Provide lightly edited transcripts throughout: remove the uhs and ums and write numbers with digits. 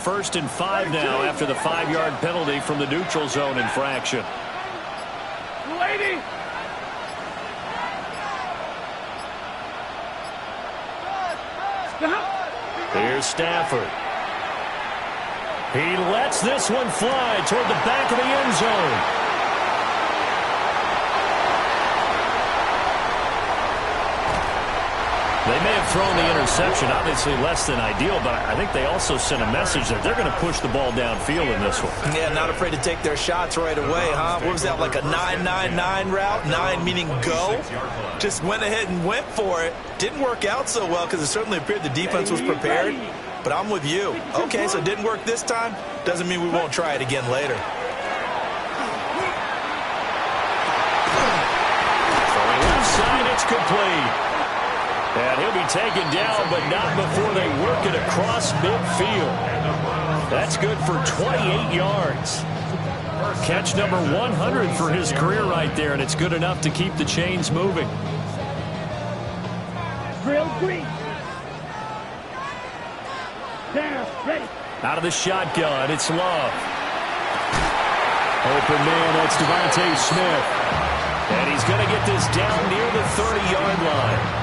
1st and 5 now after the 5-yard penalty from the neutral zone infraction. Here's Stafford. He lets this one fly toward the back of the end zone. They may have thrown the interception, obviously less than ideal, but I think they also sent a message that they're going to push the ball downfield in this one. Yeah, not afraid to take their shots right away, huh? What was that, like a 9-9-9 route? 9 meaning go? Just went ahead and went for it. Didn't work out so well because it certainly appeared the defense was prepared. But I'm with you. Okay, so it didn't work this time. Doesn't mean we won't try it again later. From the left side, it's complete. And he'll be taken down, but not before they work it across midfield. That's good for 28 yards. Catch number 100 for his career right there, and it's good enough to keep the chains moving. Drill green. There, ready. Out of the shotgun, it's Love. Open man, that's Devontae Smith. And he's going to get this down near the 30-yard line.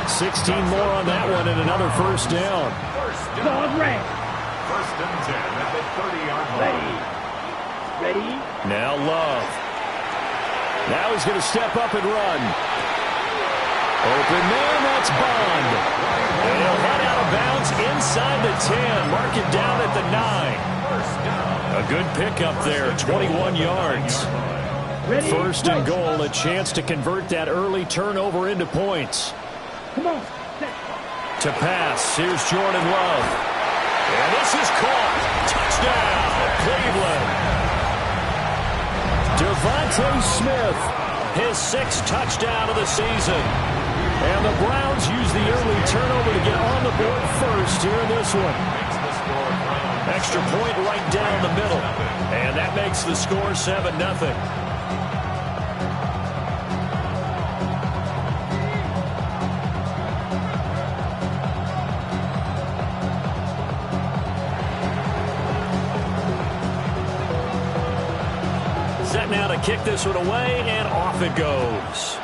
16 more on that one and another first down. Dog red. 1st and 10 at the 30-yard line. Ready. Now Love. Now he's going to step up and run. Open man, that's Bond. And he'll head out of bounds inside the 10. Mark it down at the 9. A good pickup there, 21 yards. Ready. 1st and goal, a chance to convert that early turnover into points. Come on. To pass, here's Jordan Love. And this is caught. Touchdown, Cleveland. Devontae Smith, his 6th touchdown of the season. And the Browns use the early turnover to get on the board first here in this one. Extra point right down the middle. And that makes the score 7-0. Set now to kick this one away, and off it goes.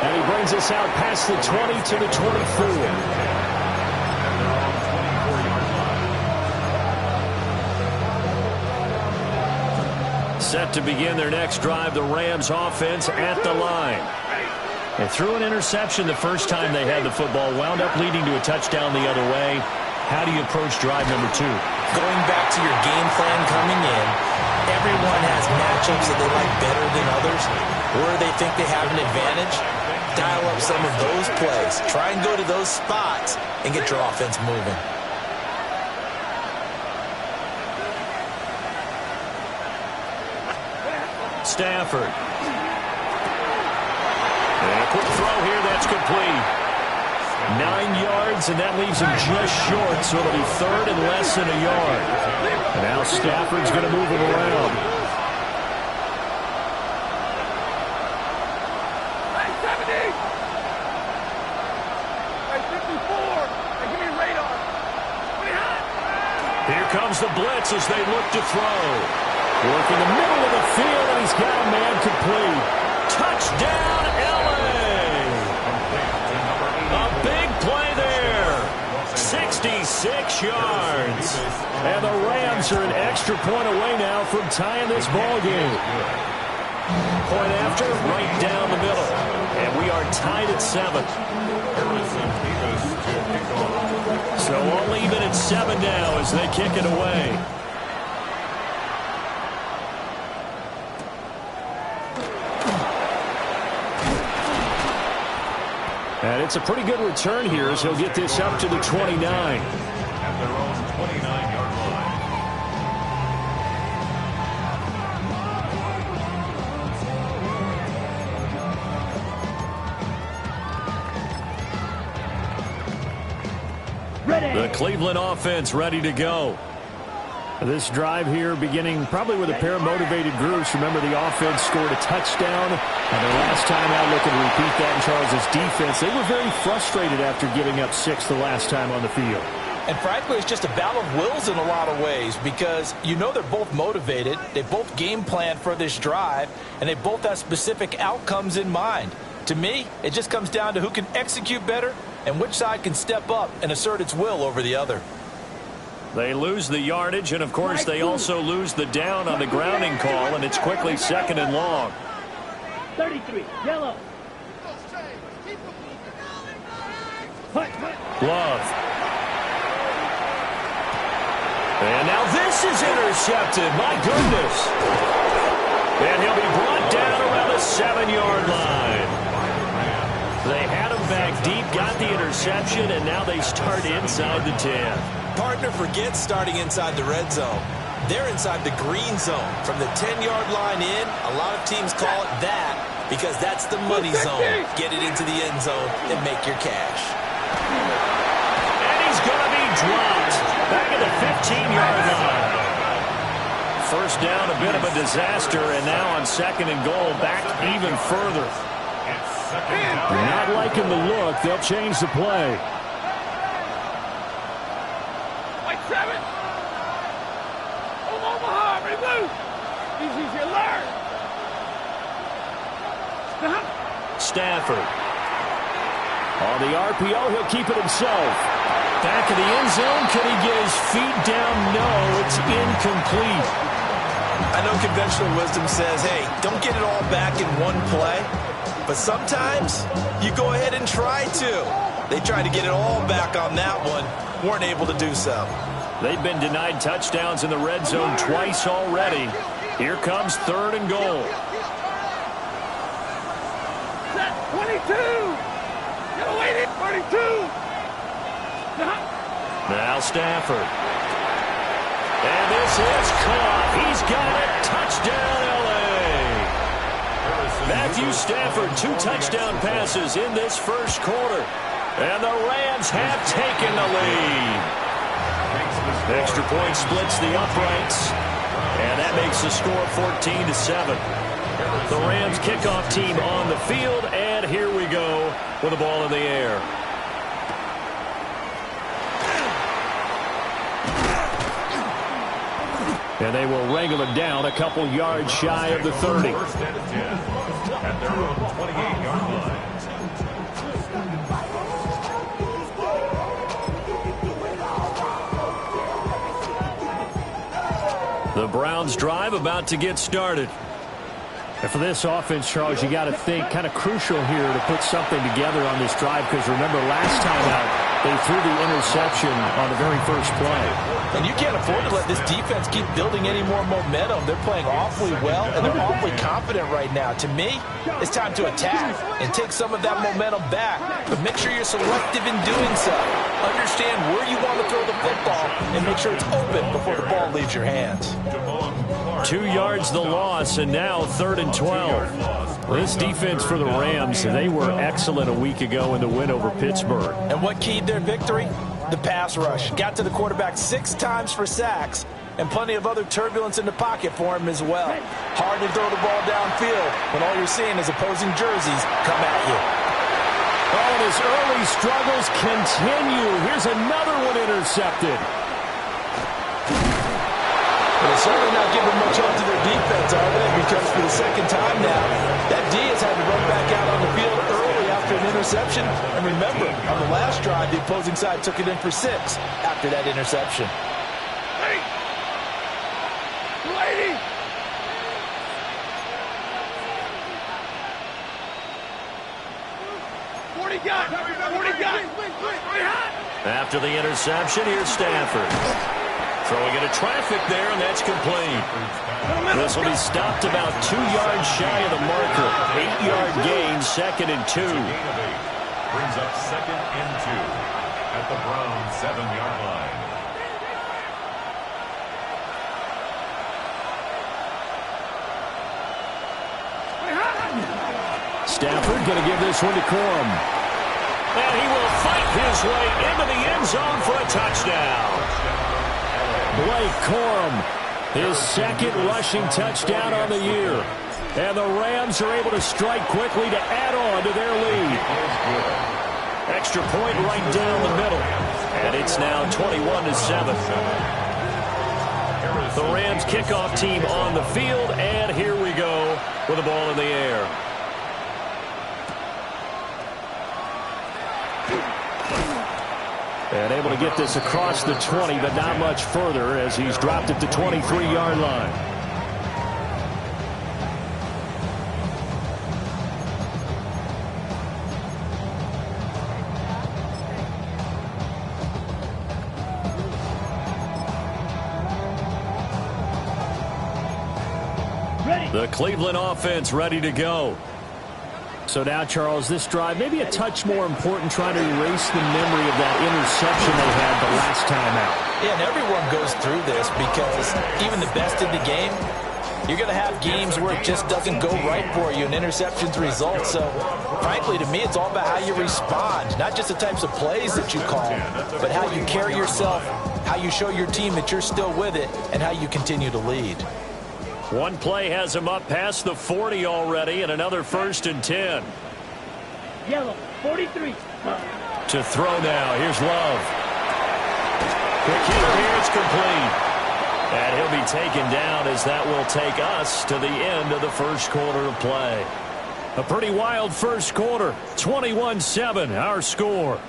And he brings us out past the 20 to the 24. Set to begin their next drive, the Rams offense at the line. They threw an interception the first time they had the football, wound up leading to a touchdown the other way. How do you approach drive number 2? Going back to your game plan coming in, everyone has matchups that they like better than others, or they think they have an advantage. Dial up some of those plays. Try and go to those spots and get your offense moving. Stafford. And a quick throw here, that's complete. 9 yards, and that leaves him just short, so it'll be 3rd and less than a yard. And now Stafford's going to move him around. Hey, 70. Hey, 54. Hey, give me a radar. Here comes the blitz as they look to throw. Working the middle of the field, and he's got a man complete. Touchdown, LA! A big play there. 66 yards. And the Rams are an extra point away now from tying this ball game. Point after, right down the middle. And we are tied at 7. So all even at 7 now as they kick it away. And it's a pretty good return here as he'll get this up to the 29. At their own 29-yard line. Ready. The Cleveland offense ready to go. This drive here beginning probably with a pair of motivated groups. Remember, the offense scored a touchdown. And the last time out, looking to repeat that in Charles' defense. They were very frustrated after giving up 6 the last time on the field. And frankly, it's just a battle of wills in a lot of ways because you know they're both motivated. They both game planned for this drive, and they both have specific outcomes in mind. To me, it just comes down to who can execute better and which side can step up and assert its will over the other. They lose the yardage, and, of course, they also lose the down on the grounding call, and it's quickly 2nd and long. 33, yellow. Love. And now this is intercepted. My goodness. And he'll be brought down around the 7-yard line. They had him back deep, got the interception, and now they start inside the 10. Partner forgets starting inside the red zone. They're inside the green zone. From the 10-yard line in, a lot of teams call it that because that's the money zone. Get it into the end zone and make your cash. And he's going to be dropped back at the 15-yard line. First down, a bit of a disaster, and now on 2nd and goal, back even further. Not liking the look. They'll change the play. White 7. Omaha, ready, blue. Easy as you learn. Stafford. On the RPO, he'll keep it himself. Back of the end zone. Can he get his feet down? No, it's incomplete. I know conventional wisdom says, hey, don't get it all back in one play. But sometimes you go ahead and try to. They tried to get it all back on that one. Weren't able to do so. They've been denied touchdowns in the red zone twice already. Here comes 3rd and goal. Set 22. Get away, 32. Now Stafford. And this is caught. He's got it. Touchdown, L.A. Matthew Stafford, 2 touchdown passes in this first quarter. And the Rams have taken the lead. Extra point splits the uprights. And that makes the score 14-7. The Rams kickoff team on the field. And here we go with the ball in the air. And they will wrangle it down a couple yards shy of the 30. First and 10 at their own 28-yard line. The Browns drive about to get started. And for this offense, Charles, you got to think kind of crucial here to put something together on this drive because remember last time out they threw the interception on the very first play. And you can't afford to let this defense keep building any more momentum. They're playing awfully well, and they're awfully confident right now. To me, it's time to attack and take some of that momentum back. But make sure you're selective in doing so. Understand where you want to throw the football and make sure it's open before the ball leaves your hands. 2 yards the loss, and now 3rd and 12. This defense for the Rams, they were excellent a week ago in the win over Pittsburgh. And what keyed their victory? The pass rush. Got to the quarterback 6 times for sacks, and plenty of other turbulence in the pocket for him as well. Hard to throw the ball downfield when all you're seeing is opposing jerseys come at you. Oh, and his early struggles continue. Here's another one intercepted. They're certainly not giving much help to their defense, are they? Because for the second time now, that D has had to run back out on the field early after an interception. And remember, on the last drive, the opposing side took it in for 6 after that interception. Hey! 280! After the interception, here's Stafford. Throwing into traffic there, and that's complete. This will be stopped about 2 yards shy of the marker. 8-yard gain, 2nd and 2. Brings up 2nd and 2 at the Browns 7-yard line. Stafford going to give this one to Corum. And he will fight his way into the end zone for a touchdown. Blake Corum, his second rushing touchdown on the year. And the Rams are able to strike quickly to add on to their lead. Extra point right down the middle. And it's now 21-7. The Rams kickoff team on the field, and here we go with the ball in the air. And able to get this across the 20, but not much further as he's dropped it to 23-yard line. The Cleveland offense ready to go. So now, Charles, this drive maybe a touch more important, trying to erase the memory of that interception they had the last time out. Yeah, and everyone goes through this because even the best in the game, you're going to have games where it just doesn't go right for you and interceptions result. So, frankly, to me, it's all about how you respond, not just the types of plays that you call, but how you carry yourself, how you show your team that you're still with it, and how you continue to lead. One play has him up past the 40 already, and another 1st and 10. Yellow, 43. To throw now. Here's Love. Quick hitter here. It's complete. And he'll be taken down as that will take us to the end of the first quarter of play. A pretty wild first quarter. 21-7, our score.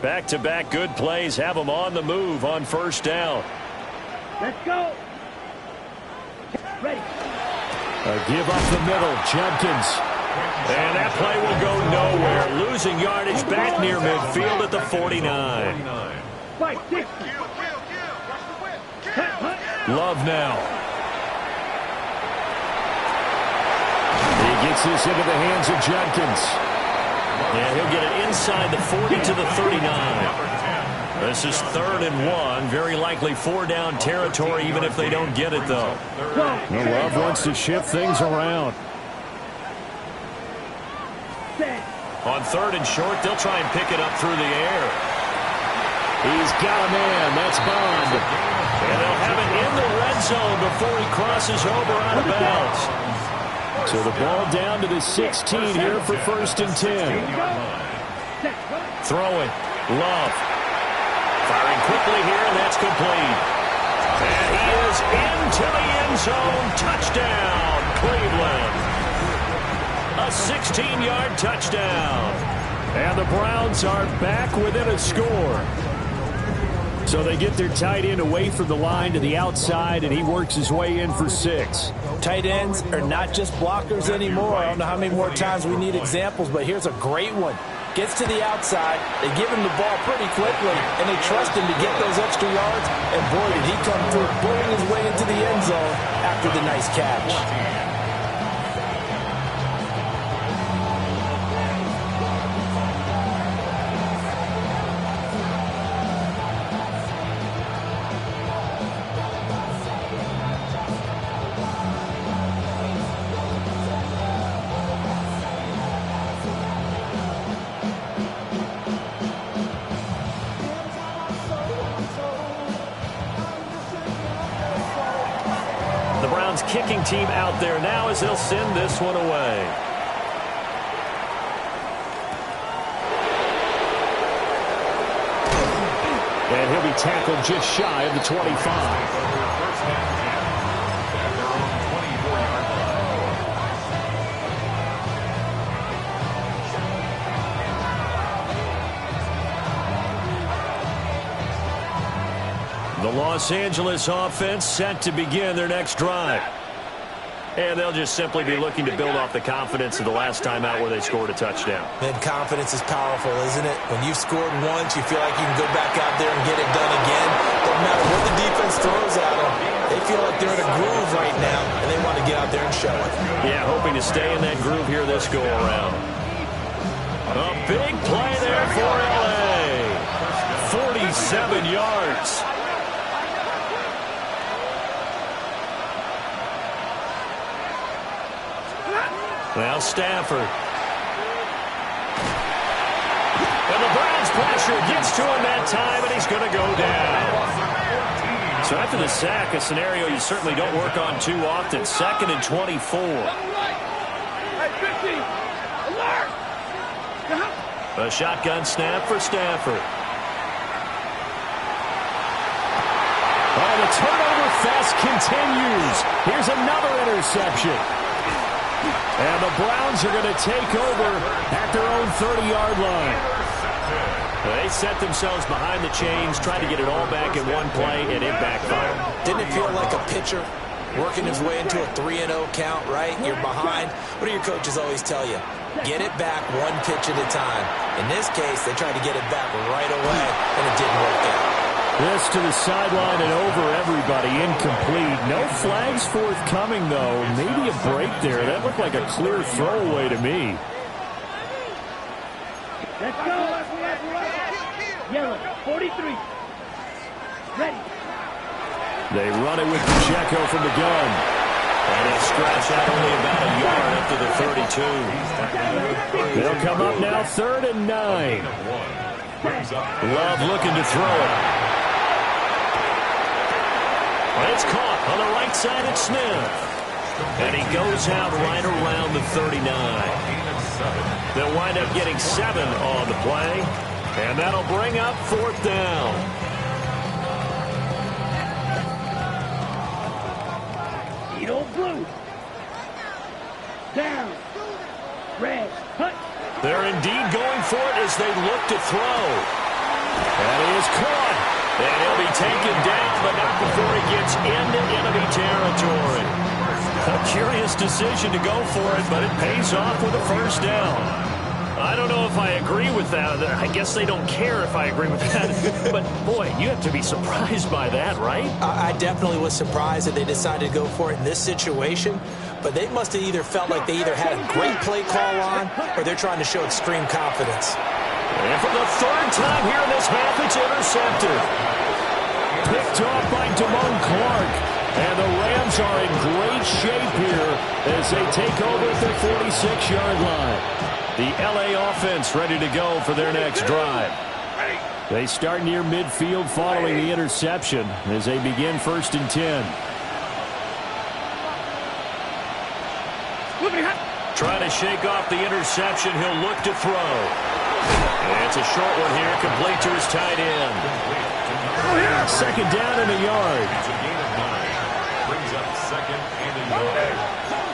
Back-to-back good plays have them on the move on first down. Let's go. Ready. A give up the middle, Judkins. And that play will go nowhere. Losing yardage back near midfield at the 49. Fight, 60. Love now. He gets this into the hands of Judkins. And he'll get it inside the 40 to the 39. This is 3rd and 1. Very likely 4 down territory, even if they don't get it, though. Love wants to shift things around. On 3rd and short, they'll try and pick it up through the air. He's got a man. That's Bond. And they'll have it in the red zone before he crosses over out of bounds. So the ball down to the 16 here for 1st and 10. Throwing. Love. Firing quickly here, and that's complete. And he is into the end zone. Touchdown, Cleveland. A 16-yard touchdown. And the Browns are back within a score. So they get their tight end away from the line to the outside, and he works his way in for 6. Tight ends are not just blockers anymore. I don't know how many more times we need examples, but here's a great one. Gets to the outside, they give him the ball pretty quickly, and they trust him to get those extra yards, and boy, did he come through, bullying his way into the end zone after the nice catch. Kicking team out there now as they'll send this one away. And he'll be tackled just shy of the 25. The Los Angeles offense set to begin their next drive. And they'll just simply be looking to build off the confidence of the last time out where they scored a touchdown. Man, confidence is powerful, isn't it? When you've scored once, you feel like you can go back out there and get it done again. Doesn't matter what the defense throws at them. They feel like they're in a groove right now, and they want to get out there and show it. Yeah, hoping to stay in that groove here this go-around. A big play there for L.A. 47 yards. Now Stafford Browns pressure gets to him that time, and he's going to go down. So after the sack, a scenario you certainly don't work on too often. 2nd and 24. A shotgun snap for Stafford. Oh, the turnover fest continues. Here's another interception. And the Browns are going to take over at their own 30-yard line. They set themselves behind the chains, trying to get it all back in one play, and it backfired. Didn't it feel like a pitcher working his way into a 3-0 count, right? You're behind. What do your coaches always tell you? Get it back one pitch at a time. In this case, they tried to get it back right away, and it didn't work out. This to the sideline and over everybody. Incomplete. No flags forthcoming, though. Maybe a break there. That looked like a clear throwaway to me. Let's go. Yellow, 43. Ready. They run it with Pacheco from the gun. And he'll scratch out only about a yard up to the 32. They'll come up now 3rd and 9. Love looking to throw it. And it's caught on the right side at Smith. And he goes out right around the 39. They'll wind up getting 7 on the play. And that'll bring up 4th down. Edo blue. Down. Red. Touch. They're indeed going for it as they look to throw. And he is caught. And he'll be taken down, but not before he gets into enemy territory. A curious decision to go for it, but it pays off with a 1st down. I don't know if I agree with that. I guess they don't care if I agree with that. But, boy, you have to be surprised by that, right? I definitely was surprised that they decided to go for it in this situation. But they must have either felt like they either had a great play call on or they're trying to show extreme confidence. And for the 3rd time here in this half, it's intercepted. Picked off by Damone Clark. And the Rams are in great shape here as they take over at their 46-yard line. The LA offense ready to go for their next drive. They start near midfield following the interception as they begin 1st and 10. Trying to shake off the interception. He'll look to throw. And it's a short one here, complete to his tight end. 2nd down and a yard. It's a gain of 9. Brings up 2nd and a yard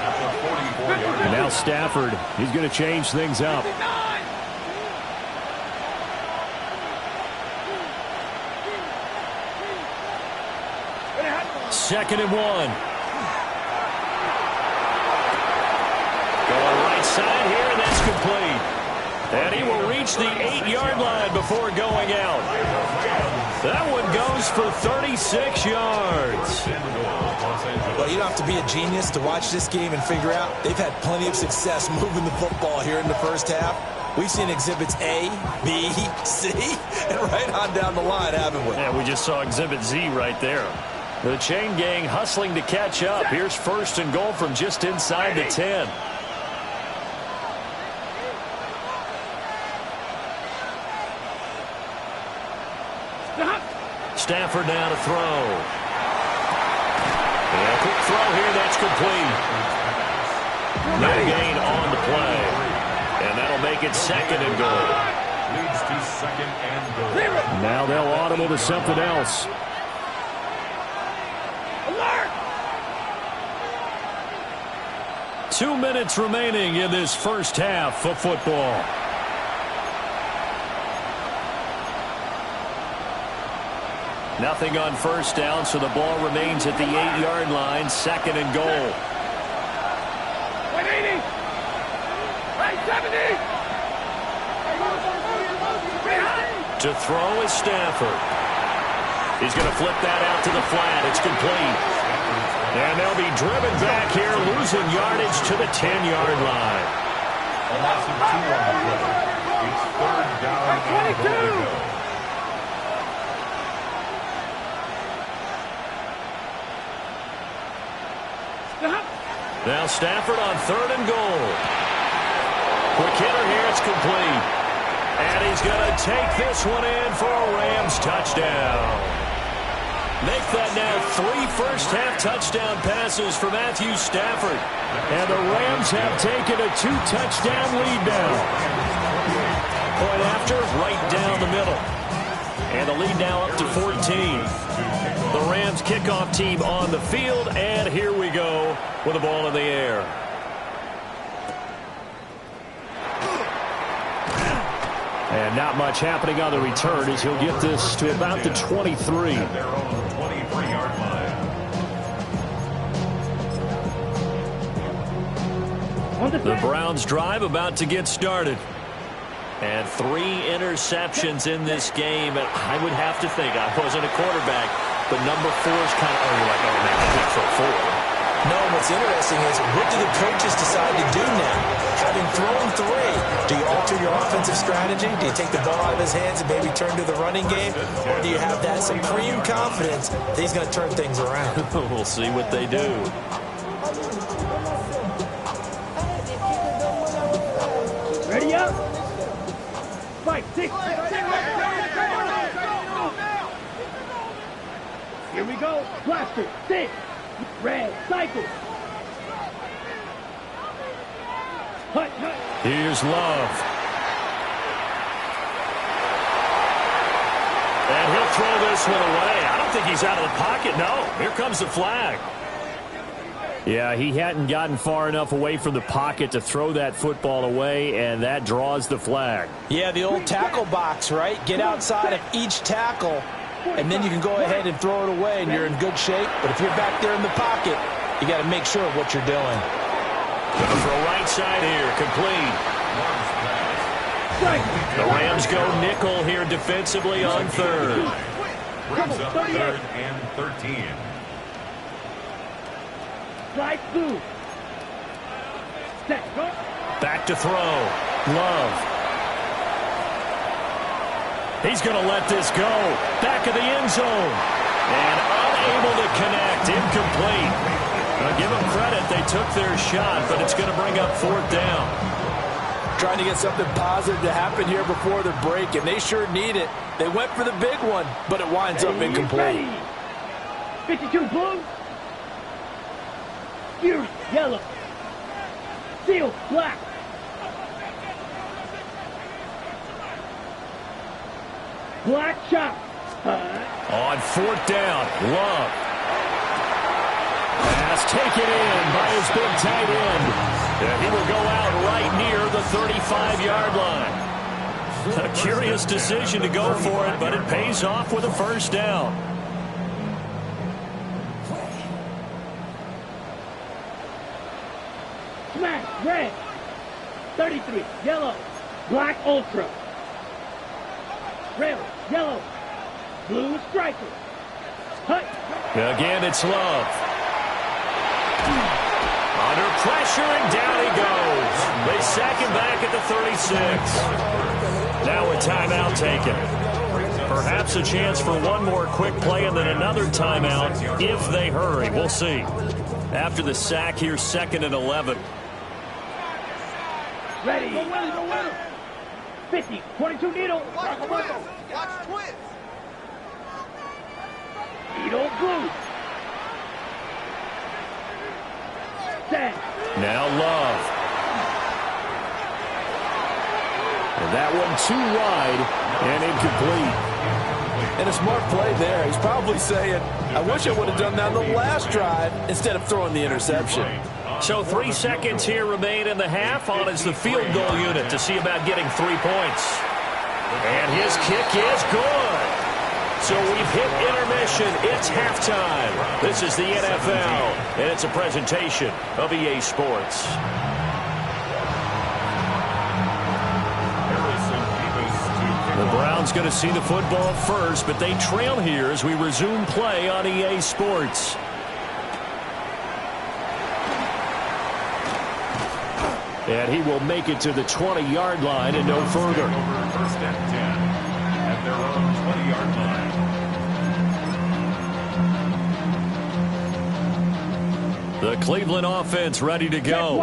at the 44-yard line. And now Stafford, he's going to change things up. 2nd and 1. Going right side here, and that's complete. And he will reach the 8-yard line before going out. That one goes for 36 yards. Well, you don't have to be a genius to watch this game and figure out they've had plenty of success moving the football here in the 1st half. We've seen exhibits A, B, C, and right on down the line, haven't we? Yeah, we just saw exhibit Z right there. The chain gang hustling to catch up. Here's 1st and goal from just inside the 10. Stafford now to throw. And a quick throw here, that's complete. No gain on the play. And that'll make it 2nd and goal. Leads to 2nd and goal. Now they'll audible to something else. Alert! 2 minutes remaining in this 1st half of football. Nothing on 1st down, so the ball remains at the 8-yard line. 2nd and goal. 180! 170! To throw is Stafford. He's going to flip that out to the flat. It's complete. And they'll be driven back here, losing yardage to the 10-yard line. A loss of 2 on the play. It's 3rd down and goal to go. Now Stafford on 3rd and goal. Quick hitter here, it's complete. And he's going to take this one in for a Rams touchdown. Make that now 3 first-half touchdown passes for Matthew Stafford. And the Rams have taken a 2-touchdown lead now. Point after, right down the middle. And the lead now up to 14. The Rams kickoff team on the field, and here we go with the ball in the air. And not much happening on the return as he'll get this to about the 23. At their own 23-yard line. The Browns drive about to get started. And 3 interceptions in this game. And I would have to think, I wasn't a quarterback, but number 4 is kind of, you're like, oh, man, I can't throw 4. No, what's interesting is, what do the coaches decide to do now? Having thrown 3, do you alter your offensive strategy? Do you take the ball out of his hands and maybe turn to the running game? Or do you have that supreme confidence that he's going to turn things around? We'll see what they do. Ready up. 5, 6. Here we go. Blaster. 6. Red. Cycle. Hut. Here's Love. And he'll throw this one away. I don't think he's out of the pocket. No. Here comes the flag. Yeah, he hadn't gotten far enough away from the pocket to throw that football away, and that draws the flag. Yeah, the old tackle box, right? Get outside of each tackle, and then you can go ahead and throw it away, and you're in good shape. But if you're back there in the pocket, you got to make sure of what you're doing. Gonna throw right side here, complete. The Rams go nickel here defensively on third. Brings up 3rd and 13. Slide through. Set. Go. Back to throw. Love. He's going to let this go. Back of the end zone. And unable to connect. Incomplete. Now give them credit. They took their shot, but it's going to bring up 4th down. Trying to get something positive to happen here before the break, and they sure need it. They went for the big one, but it winds up incomplete. 52 blue. Fury yellow. Seal black. Black shot. On 4th down, Love. Pass taken in by his big tight end. And he will go out right near the 35-yard line. A curious decision to go for it, but it pays off with a 1st down. Smash red. 33 yellow. Black ultra. Red yellow. Blue striker. Hut. Again, it's Love. Under pressure, and down he goes. They sack him back at the 36. Now a timeout taken. Perhaps a chance for one more quick play and then another timeout if they hurry. We'll see. After the sack here, 2nd and 11. Ready. 50. 22 needle. Watch twins. Needle blue. Set. Now Love. And that one too wide and incomplete. And a smart play there. He's probably saying, I wish I would have done that on the last drive instead of throwing the interception. So 3 seconds here remain in the half. On is the field goal unit to see about getting 3 points. And his kick is good. So we've hit intermission. It's halftime. This is the NFL, and it's a presentation of EA Sports. The Browns going to see the football first, but they trail here as we resume play on EA Sports. And he will make it to the 20-yard line and no further. 1st and 10 at their own 20-yard line. The Cleveland offense ready to go.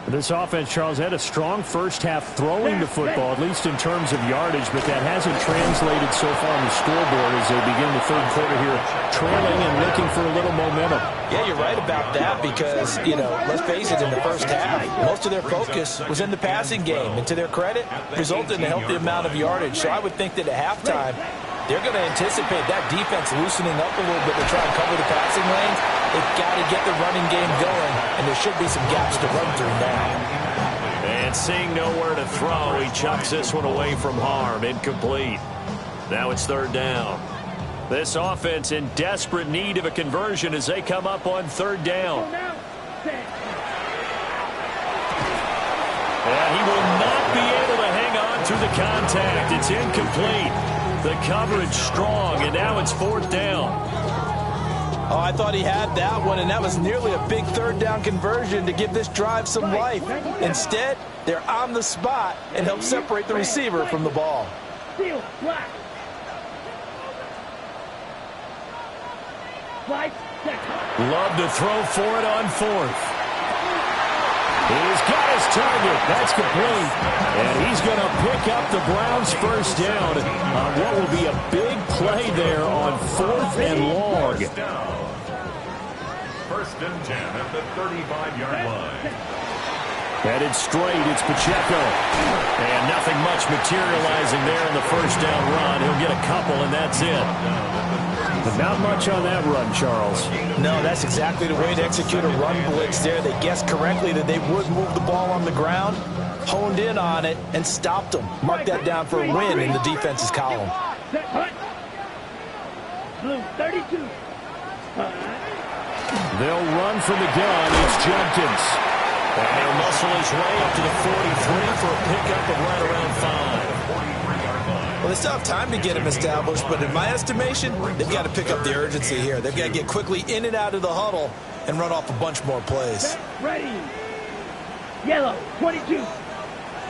This offense, Charles, had a strong first half throwing the football, at least in terms of yardage, but that hasn't translated so far on the scoreboard as they begin the third quarter here, trailing and looking for a little momentum. Yeah, you're right about that because, let's face it, in the first half, most of their focus was in the passing game. And to their credit, resulted in a healthy amount of yardage. So I would think that at halftime, they're going to anticipate that defense loosening up a little bit to try and cover the passing lanes. They've got to get the running game going, and there should be some gaps to run through now. And seeing nowhere to throw, he chucks this one away from harm. Incomplete. Now it's third down. This offense in desperate need of a conversion as they come up on third down. And he will not be able to hang on through the contact. It's incomplete. The coverage strong, and now it's fourth down. Oh, I thought he had that one, and that was nearly a big third down conversion to give this drive some life. Instead, they're on the spot and help separate the receiver from the ball. Love to throw for it on fourth. He's got his target. That's complete. And he's going to pick up the Browns' first down on what will be a big play there on fourth and long. First and 10 at the 35-yard line. Headed straight, it's Pacheco. And nothing much materializing there in the first down run. He'll get a couple, and that's it. But not much on that run, Charles. No, that's exactly the way to execute a run blitz there. They guessed correctly that they would move the ball on the ground, honed in on it, and stopped them. Mark that down for a win in the defense's column. Blue 32. They'll run from the gun. It's Jenkins. And he'll muscle his way up to the 43 for a pickup of right around 5. Well, they still have time to get him established, but in my estimation, they've got to pick up the urgency here. They've got to get quickly in and out of the huddle and run off a bunch more plays. Ready. Yellow 22.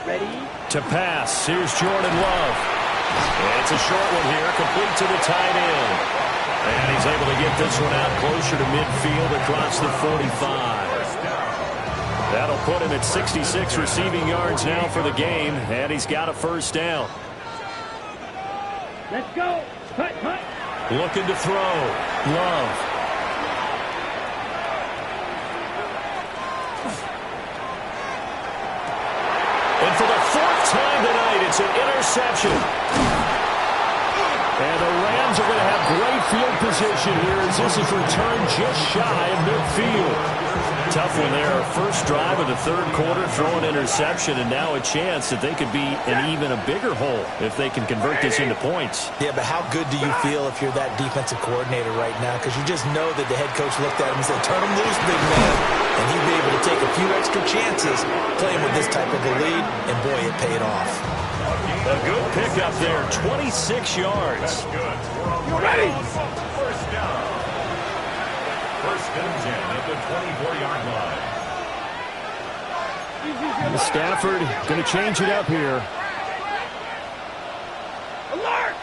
Ready. To pass. Here's Jordan Love. It's a short one here, complete to the tight end. And he's able to get this one out closer to midfield across the 45. That'll put him at 66 receiving yards now for the game, and he's got a first down. Let's go. Hut, hut. Looking to throw. Love. And for the fourth time tonight, it's an interception. And the Rams are going to have great field position here as this is returned just shy of midfield. Tough one there. First drive of the third quarter, throw an interception, and now a chance that they could be in even a bigger hole if they can convert this into points. Yeah, but how good do you feel if you're that defensive coordinator right now? Because you just know that the head coach looked at him and said, turn him loose, big man. And he'd be able to take a few extra chances playing with this type of a lead, and boy, it paid off. A good pickup there, 26 yards. You ready? First down. First and 10 at the 24-yard line. Stafford going to change it up here. Alert!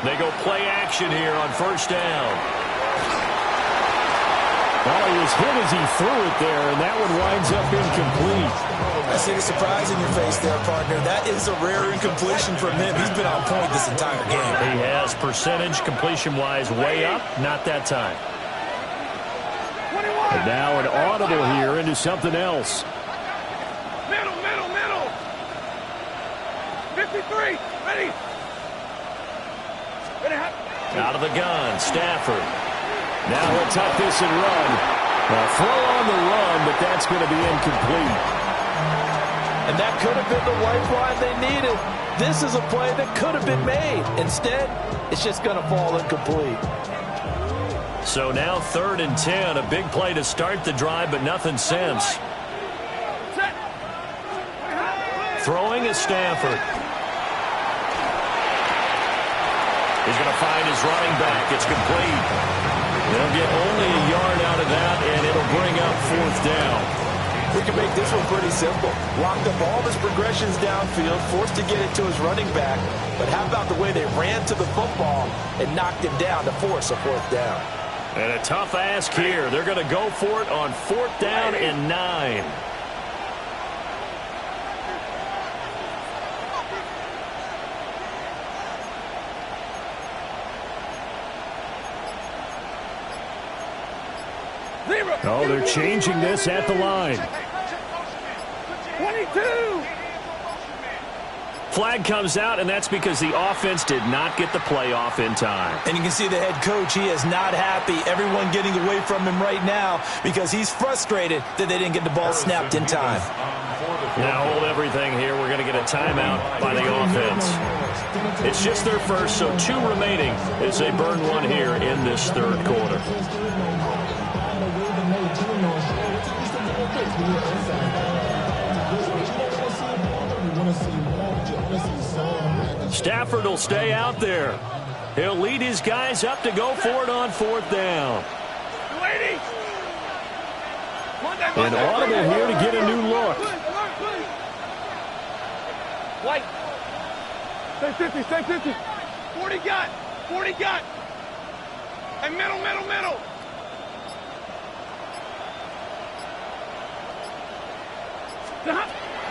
They go play action here on first down. Well, he was hit as he threw it there, and that one winds up incomplete. I see the surprise in your face there, partner. That is a rare incompletion from him. He's been on point this entire game. He has percentage completion-wise way up, not that time. And now an audible here into something else. Middle. 53. Ready. Out of the gun, Stafford. Now he'll tuck this and run. Well, throw on the run, but that's going to be incomplete. And that could have been the lifeline they needed. This is a play that could have been made. Instead, it's just going to fall incomplete. So now 3rd and 10, a big play to start the drive, but nothing since. Throwing is Stafford. He's going to find his running back. It's complete. They'll get only a yard out of that, and it'll bring up 4th down. We can make this one pretty simple. Locked up all his progressions downfield, forced to get it to his running back. But how about the way they ran to the football and knocked him down to force a 4th down? And a tough ask here. They're going to go for it on 4th down and 9. Oh, they're changing this at the line. 22. Flag comes out, and that's because the offense did not get the play off in time. And you can see the head coach, he is not happy. Everyone getting away from him right now because he's frustrated that they didn't get the ball snapped in time. Now hold everything here. We're going to get a timeout by the offense. It's just their first, so 2 remaining as they burn one here in this 3rd quarter. Stafford will stay out there. He'll lead his guys up to go for it on 4th down. An audible here to get a new look. White. Stay 50, stay 50. 40 got. 40 got. And middle.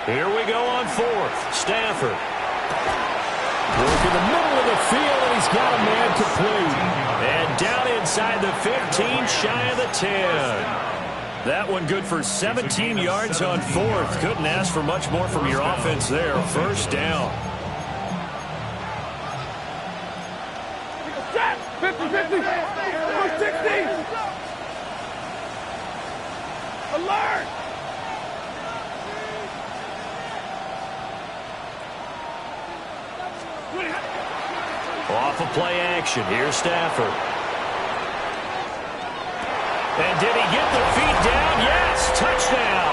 Here we go on 4th. Stafford. Working the middle of the field, and he's got a man complete. And down inside the 15, shy of the 10. That one good for 17 yards on 4th. Couldn't ask for much more from your offense there. 1st down. 50, 60. Alert. Off of play action. Here's Stafford. And did he get the feet down? Yes, touchdown.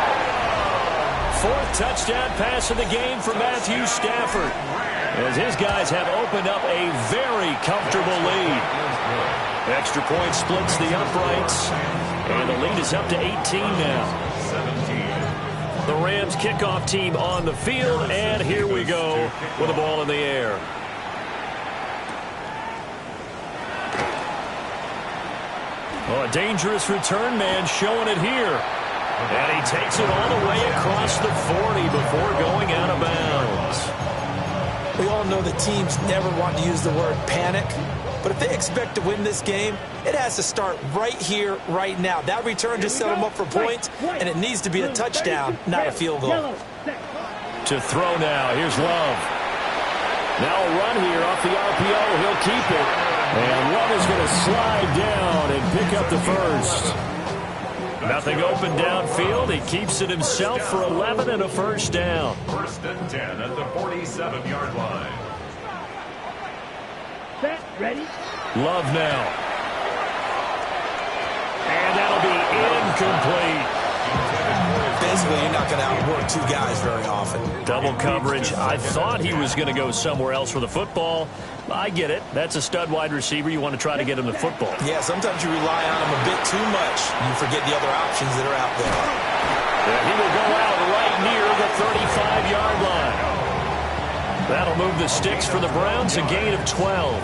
4th touchdown pass of the game for Matthew Stafford, as his guys have opened up a very comfortable lead. Extra point splits the uprights, and the lead is up to 18 now. 17. The Rams kickoff team on the field, and here we go with the ball in the air. Oh, a dangerous return man showing it here. And he takes it all the way across the 40 before going out of bounds. We all know that teams never want to use the word panic, but if they expect to win this game, it has to start right here, right now. That return just set them up for points, and it needs to be a touchdown, not a field goal. To throw now. Here's Love. Now a run here off the RPO. He'll keep it. And Love is going to slide down and pick up the 1st. Nothing open downfield. He keeps it himself for 11 and a 1st down. 1st and 10 at the 47-yard line. Set, ready. Love now. And that'll be incomplete. Basically, you're not going to outwork 2 guys very often. Double coverage. I thought he was going to go somewhere else with the football. I get it. That's a stud wide receiver. You want to try to get him the football. Yeah, sometimes you rely on him a bit too much. You forget the other options that are out there. And he will go out right near the 35-yard line. That'll move the sticks for the Browns, a gain of 12.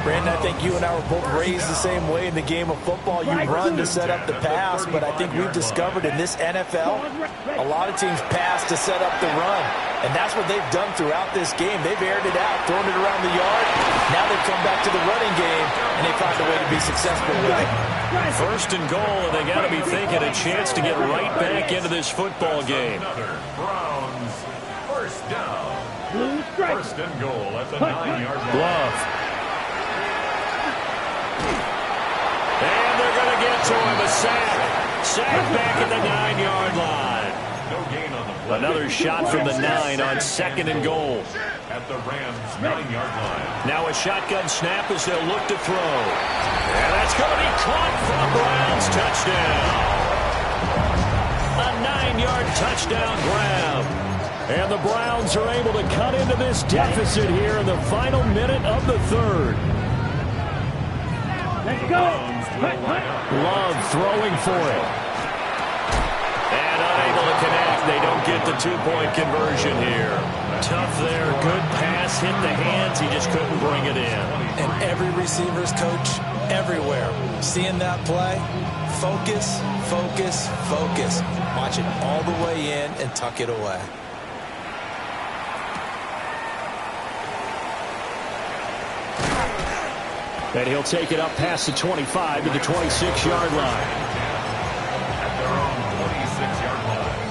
Brandon, I think you and I were both raised the same way in the game of football. You run to set up the pass, but I think we've discovered in this NFL, a lot of teams pass to set up the run. And that's what they've done throughout this game. They've aired it out, thrown it around the yard. Now they've come back to the running game, and they found a way to be successful with it. 1st and goal, and they got to be thinking a chance to get right back into this football game. Browns 1st down. 1st and goal at the 9-yard line. Love. And they're going to get to him, a sack. Sack back at the 9-yard line. No gain on the play. Another shot from the 9 on 2nd and goal. At the Rams 9-yard line. Now a shotgun snap as they'll look to throw. And that's going to be caught for the Browns. Touchdown. A 9-yard touchdown grab. And the Browns are able to cut into this deficit here in the final minute of the 3rd. Let's go. Love throwing for it. And unable to connect. They don't get the two-point conversion here. Tough there. Good pass. Hit the hands. He just couldn't bring it in. And every receiver's coach everywhere. Seeing that play, focus, focus, focus. Watch it all the way in and tuck it away. And he'll take it up past the 25 to the 26-yard line. At their own 26-yard line.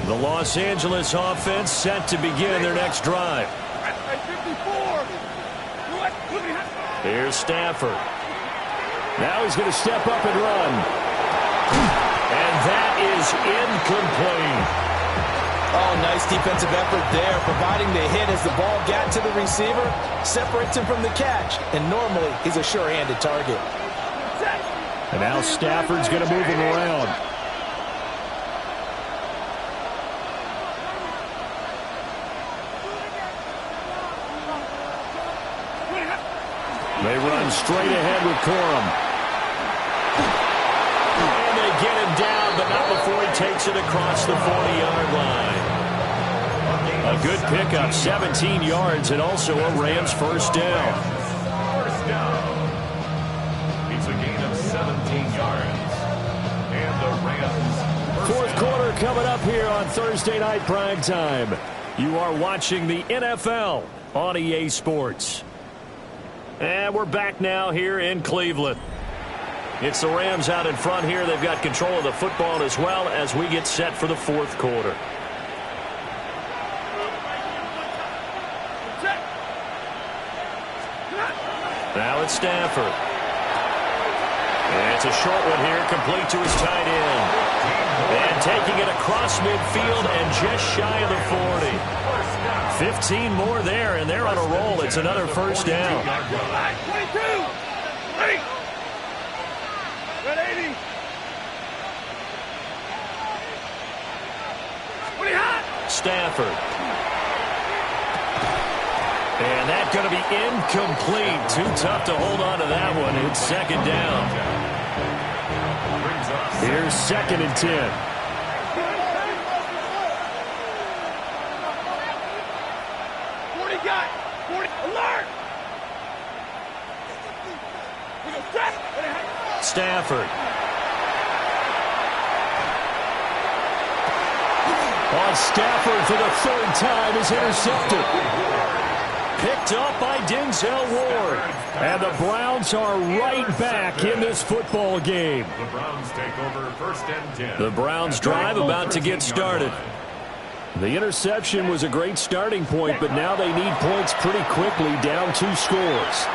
The Los Angeles offense set to begin their next drive. Here's Stafford. Now he's going to step up and run. And that is incomplete. Oh, nice defensive effort there, providing the hit as the ball got to the receiver, separates him from the catch, and normally he's a sure-handed target. And now Stafford's going to move him around. They run straight ahead with Corum. And they get him down, but not before he takes it across the 40-yard line. A good pickup, 17 yards, and also a Rams first down. First down. It's a gain of 17 yards. And the Rams Fourth quarter coming up here on Thursday Night Primetime. You are watching the NFL on EA Sports. And we're back now here in Cleveland. It's the Rams out in front here. They've got control of the football as well as we get set for the fourth quarter. Now it's Stafford. And it's a short one here, complete to his tight end. And taking it across midfield and just shy of the 40. 15 more there, and they're on a roll. It's another first down. 22! Ready! Red 80! Pretty hot! Stafford. And that's going to be incomplete. Too tough to hold on to that one. It's second down. Here's second and 10. Alert! Stafford. On Stafford for the third time is intercepted. Picked up by Denzel Ward. And the Browns are right back in this football game. The Browns take over first and 10. The Browns drive about to get started. The interception was a great starting point, but now they need points pretty quickly, down 2 scores.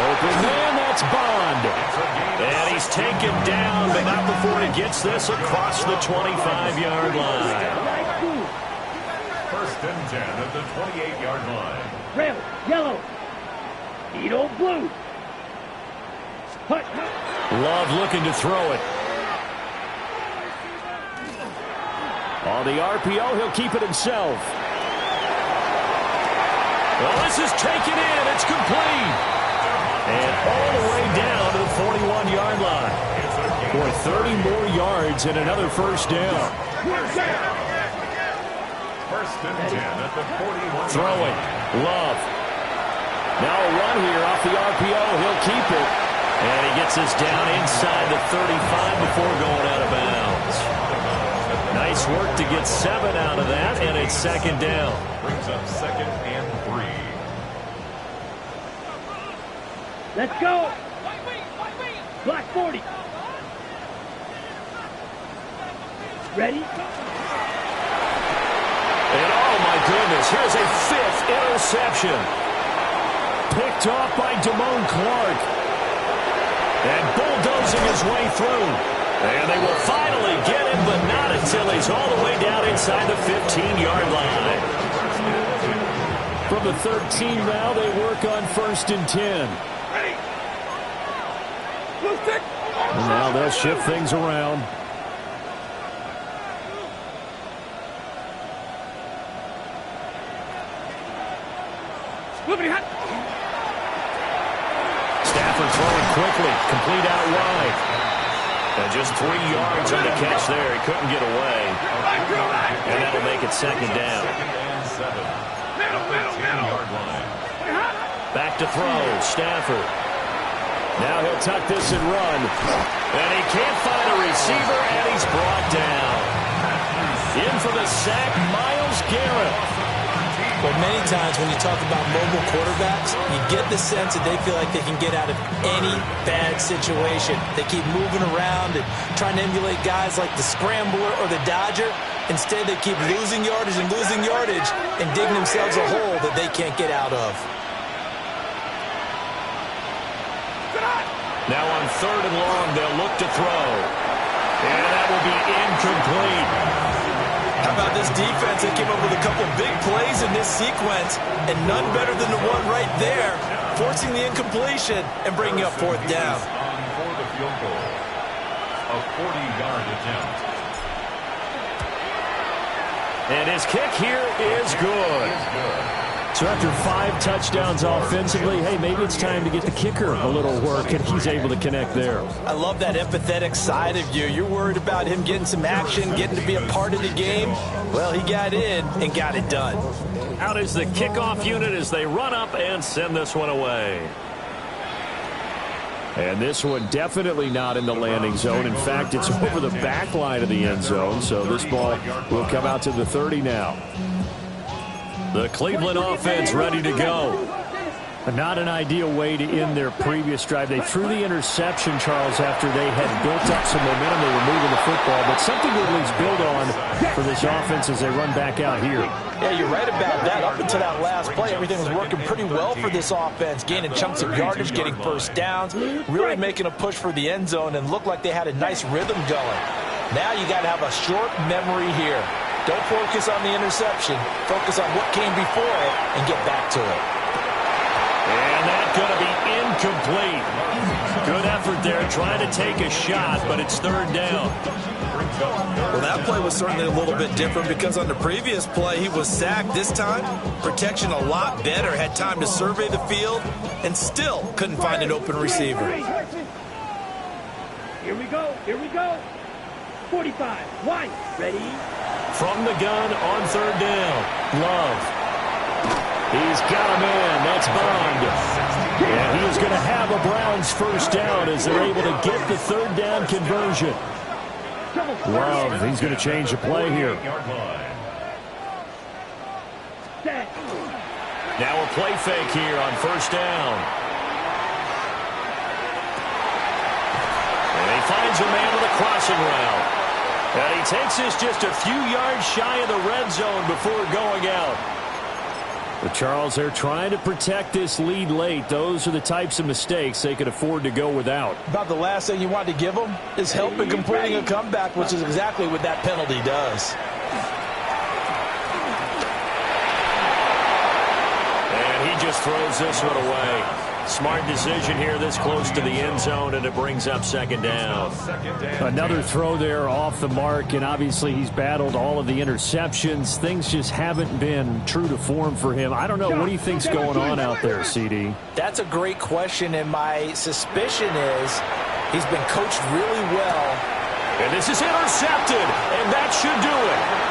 Open man, that's Bond. And he's taken down, but not before he gets this across the 25-yard line. First and 10 at the 28-yard line. Red, yellow, Edo blue. Hut. Love looking to throw it. On the RPO, he'll keep it himself. Well, this is taken in. It's complete. And all the way down to the 41-yard line. For 30 more yards and another first down. First and 10 at the 41. Throwing. Love. Now a run here off the RPO. He'll keep it. And he gets us down inside the 35 before going out of bounds. Nice work to get 7 out of that, and it's second down. Brings up second and 3. Let's go. Block 40. Ready? And oh my goodness, here's a 5th interception. Picked off by Damone Clark. And bulldozing his way through. And they will finally get him, but not until he's all the way down inside the 15-yard line. From the 13 now, they work on first and 10. Ready! Blue stick! And now they'll shift things around. Stafford throwing quickly. Complete out wide. And just 3 yards on the catch there. He couldn't get away. And that'll make it second down. Back to throw. Stafford. Now he'll tuck this and run. And he can't find a receiver, and he's brought down. In for the sack, Myles Garrett. Well, many times when you talk about mobile quarterbacks, you get the sense that they feel like they can get out of any bad situation. They keep moving around and trying to emulate guys like the Scrambler or the Dodger. Instead, they keep losing yardage and digging themselves a hole that they can't get out of. Now on 3rd and long, they'll look to throw. And that will be incomplete. How about this defense? They came up with a couple big plays in this sequence, and none better than the one right there, forcing the incompletion and bringing up 4th down. For the field goal, a 40-yard attempt. And his kick here is good. So after 5 touchdowns offensively, hey, maybe it's time to get the kicker a little work, and he's able to connect there. I love that empathetic side of you. You're worried about him getting some action, getting to be a part of the game. Well, he got in and got it done. Out is the kickoff unit as they run up and send this one away. And this one definitely not in the landing zone. In fact, it's over the back line of the end zone, so this ball will come out to the 30 now. The Cleveland offense ready to go. Not an ideal way to end their previous drive. They threw the interception, Charles, after they had built up some momentum. They were moving the football, but something to at least build on for this offense as they run back out here. Yeah, you're right about that. Up until that last play, everything was working pretty well for this offense, gaining chunks of yardage, getting first downs, really making a push for the end zone, and looked like they had a nice rhythm going. Now you got to have a short memory here. Don't focus on the interception. Focus on what came before it and get back to it. And that's going to be incomplete. Good effort there trying to take a shot, but it's 3rd down. Well, that play was certainly a little bit different because on the previous play, he was sacked. This time, protection a lot better. Had time to survey the field and still couldn't find an open receiver. Here we go. 45. Wide. Ready? From the gun on 3rd down. Love. He's got him in. That's Bond. And he is going to have a Browns first down as they're able to get the 3rd down conversion. Love, he's going to change the play here. Now a play fake here on 1st down. And he finds a man with a crossing route. And he takes this just a few yards shy of the red zone before going out. But Charles, they're trying to protect this lead late. Those are the types of mistakes they could afford to go without. About the last thing you want to give them is help in completing a comeback, which is exactly what that penalty does. And he just throws this one away. Smart decision here this close to the end zone, and it brings up 2nd down. Another throw there off the mark, and obviously he's battled all of the interceptions. Things just haven't been true to form for him. I don't know. What do you think's going on out there, CD? That's a great question, and my suspicion is he's been coached really well. And this is intercepted, and that should do it.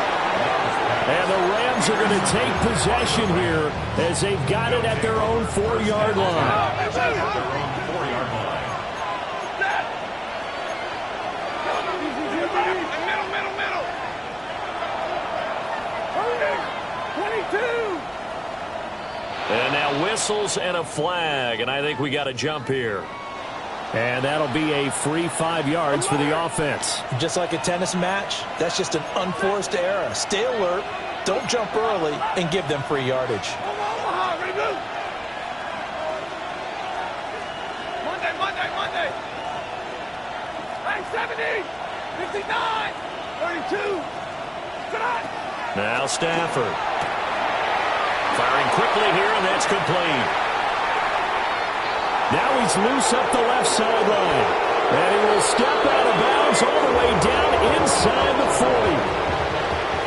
And the Rams are going to take possession here as they've got it at their own 4-yard line. Middle. 22. And now whistles and a flag, and I think we got a jump here. And that'll be a free 5 yards for the offense. Just like a tennis match, that's just an unforced error. Stay alert, don't jump early, and give them free yardage. Monday. 70, 59, 32. Now Stafford. Firing quickly here, and that's complete. Now he's loose up the left sideline. And he will step out of bounds all the way down inside the 40.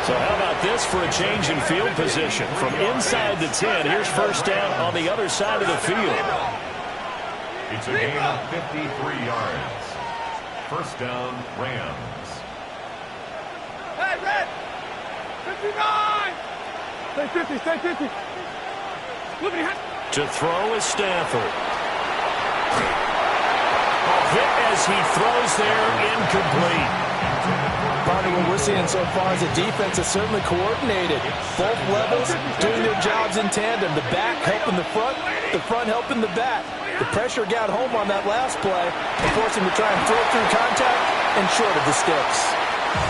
So how about this for a change in field position? From inside the 10, here's first down on the other side of the field. It's a gain of 53 yards. First down, Rams. Hey, Red! 59! Stay 50, stay 50. To throw is Stafford. Hit as he throws there, incomplete. Partner, what we're seeing so far is the defense is certainly coordinated. Both levels doing their jobs in tandem. The back helping the front helping the back. The pressure got home on that last play and forced him to try and throw through contact and short of the sticks.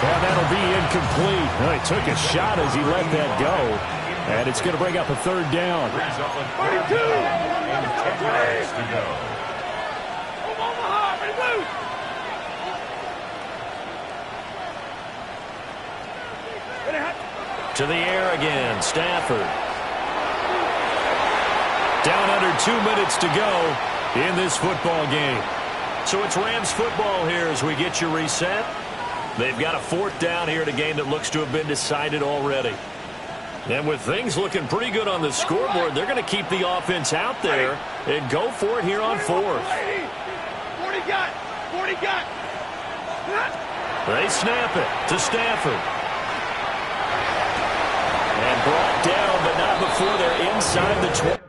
Well, that'll be incomplete. Well, he took a shot as he let that go. And it's going to bring up a third down. 42! And 10 yards to go. To the air again, Stafford. Down under 2 minutes to go in this football game. So it's Rams football here as we get you reset. They've got a fourth down here in a game that looks to have been decided already. And with things looking pretty good on the scoreboard, they're going to keep the offense out there and go for it here on fourth. 40 got! 40 got! They snap it to Stafford. And brought down, but not before they're inside the 20.